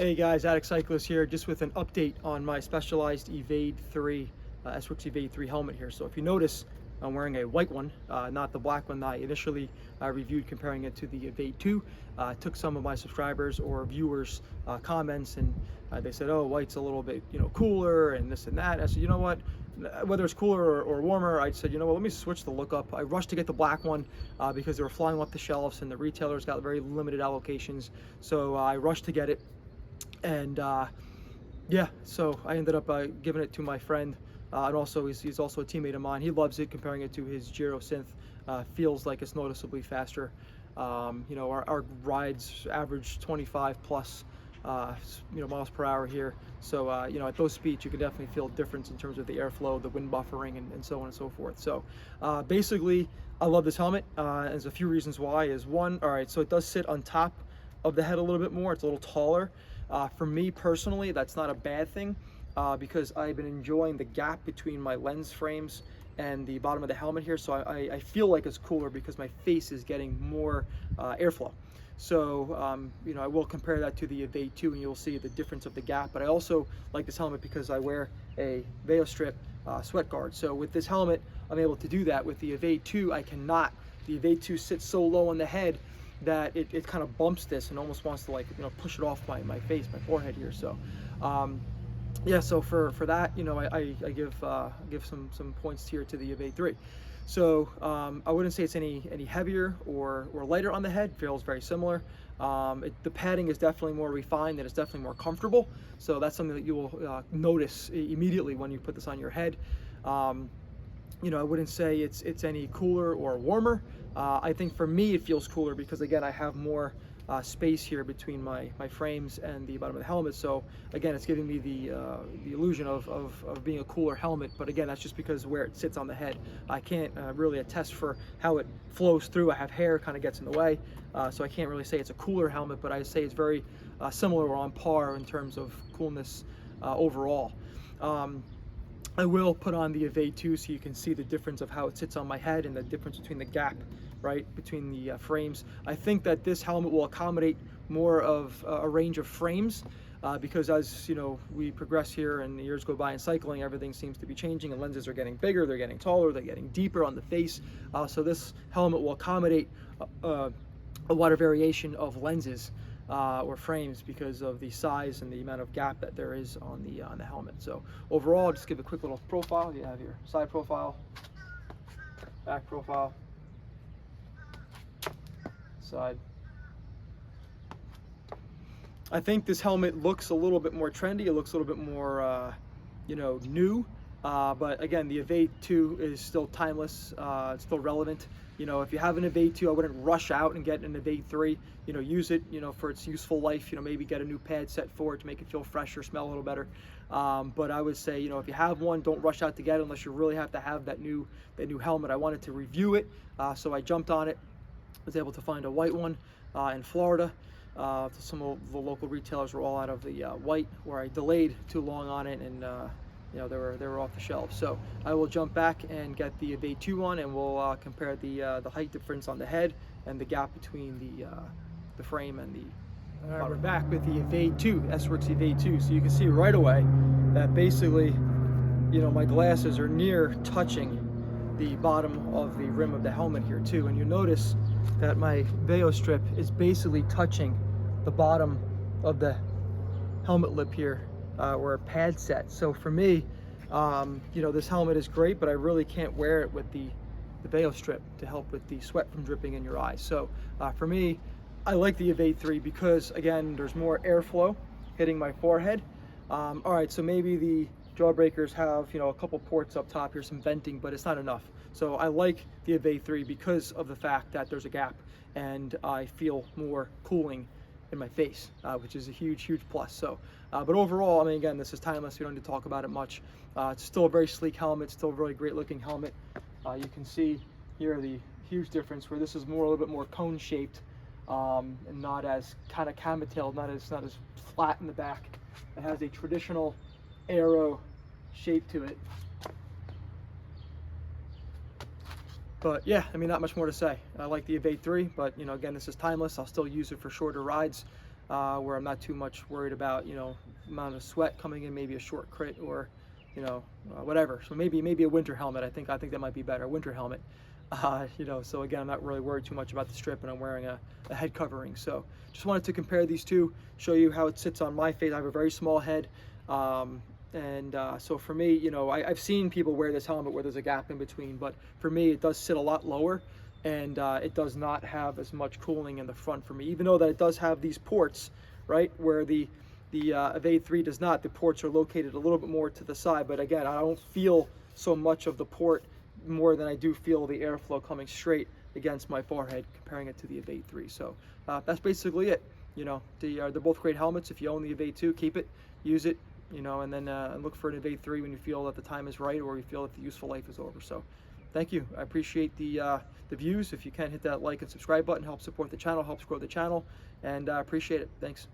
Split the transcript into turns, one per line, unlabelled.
Hey guys, Addict Cyclist here, just with an update on my Specialized Evade 3, S-Works Evade 3 helmet here. So if you notice, I'm wearing a white one, not the black one that I initially reviewed, comparing it to the Evade 2. Took some of my subscribers or viewers' comments, and they said, oh, white's a little bit, cooler and this and that. I said, you know what? Whether it's cooler or warmer, I said, you know what, let me switch the look up. I rushed to get the black one because they were flying off the shelves and the retailers got very limited allocations. So I rushed to get it. And yeah, so I ended up giving it to my friend, and also he's also a teammate of mine. He loves it, comparing it to his Giro Synth. Feels like it's noticeably faster. Our rides average 25 plus miles per hour here. So at those speeds you can definitely feel a difference in terms of the airflow, the wind buffering, and so on and so forth. So basically I love this helmet. There's a few reasons why. Is one, all right, so it does sit on top of the head a little bit more. It's a little taller. For me personally, that's not a bad thing because I've been enjoying the gap between my lens frames and the bottom of the helmet here. So I feel like it's cooler because my face is getting more airflow. So, I will compare that to the Evade 2 and you'll see the difference of the gap. But I also like this helmet because I wear a VeoStrip sweat guard. So with this helmet, I'm able to do that. With the Evade 2, I cannot. The Evade 2 sits so low on the head that it kind of bumps this and almost wants to push it off my face, my forehead here. So yeah, so for that, I give some points here to the Evade 3. So I wouldn't say it's any heavier or lighter on the head. Feels very similar. The padding is definitely more refined and it's definitely more comfortable. So that's something that you will notice immediately when you put this on your head. I wouldn't say it's any cooler or warmer. I think for me it feels cooler because again I have more space here between my frames and the bottom of the helmet. So again, it's giving me the illusion of being a cooler helmet. But again, that's just because where it sits on the head. I can't really attest for how it flows through. I have hair, kind of gets in the way, so I can't really say it's a cooler helmet. But I say it's very similar or on par in terms of coolness overall. I will put on the Evade 2 so you can see the difference of how it sits on my head and the difference between the gap, right, between the frames. I think that this helmet will accommodate more of a range of frames because as we progress here and the years go by in cycling, everything seems to be changing and lenses are getting bigger, they're getting taller, they're getting deeper on the face. So this helmet will accommodate a wider variation of lenses or frames because of the size and the amount of gap that there is on the helmet. So overall, just give a quick little profile. You have your side profile, back profile, side. I think this helmet looks a little bit more trendy. It looks a little bit more, new. But again, the Evade 2 is still timeless. It's still relevant. If you have an Evade 2, I wouldn't rush out and get an Evade 3. Use it, for its useful life. Maybe get a new pad set for it to make it feel fresher, smell a little better. But I would say, if you have one, don't rush out to get it unless you really have to have that new helmet. I wanted to review it, so I jumped on it. Was able to find a white one in Florida. Some of the local retailers were all out of the white, where I delayed too long on it, and they were off the shelves. So I will jump back and get the Evade 2 on, and we'll compare the height difference on the head and the gap between the frame and the. All right, we're back with the Evade 2, S-Works Evade 2. So you can see right away that basically, my glasses are near touching the bottom of the rim of the helmet here too. And you notice that my VeoStrip is basically touching the bottom of the helmet lip here, or a pad set. So for me, this helmet is great, but I really can't wear it with the VeoStrip to help with the sweat from dripping in your eyes. So for me, I like the Evade 3 because again, there's more airflow hitting my forehead. All right, so maybe the Jawbreakers have a couple ports up top here, some venting, but it's not enough. So I like the Evade 3 because of the fact that there's a gap and I feel more cooling in my face, which is a huge plus. So but overall, again, this is timeless. We don't need to talk about it much. It's still a very sleek helmet, still a really great looking helmet. You can see here the huge difference where this is a little bit more cone shaped and not as kind of camel-tailed, not as flat in the back. It has a traditional arrow shape to it. But yeah, not much more to say. I like the Evade 3, but again, this is timeless. I'll still use it for shorter rides. where I'm not too much worried about, you know, amount of sweat coming in, maybe a short crit or, you know, whatever. So maybe a winter helmet. I think that might be better. A winter helmet. You know, so again, I'm not really worried too much about the strip, and I'm wearing a head covering. So just wanted to compare these two, show you how it sits on my face. I have a very small head. So for me, you know, I've seen people wear this helmet where there's a gap in between, but for me, it does sit a lot lower, and it does not have as much cooling in the front for me, even though that it does have these ports, right, where the Evade 3 does not. The ports are located a little bit more to the side, but again, I don't feel so much of the port more than I do feel the airflow coming straight against my forehead, comparing it to the Evade 3. So that's basically it. You know, they're both great helmets. If you own the Evade 2, keep it, use it, you know, and then look for an Evade 3 when you feel that the time is right, or you feel that the useful life is over. So thank you. I appreciate the views. If you can, hit that like and subscribe button, help support the channel, helps grow the channel, and I appreciate it. Thanks.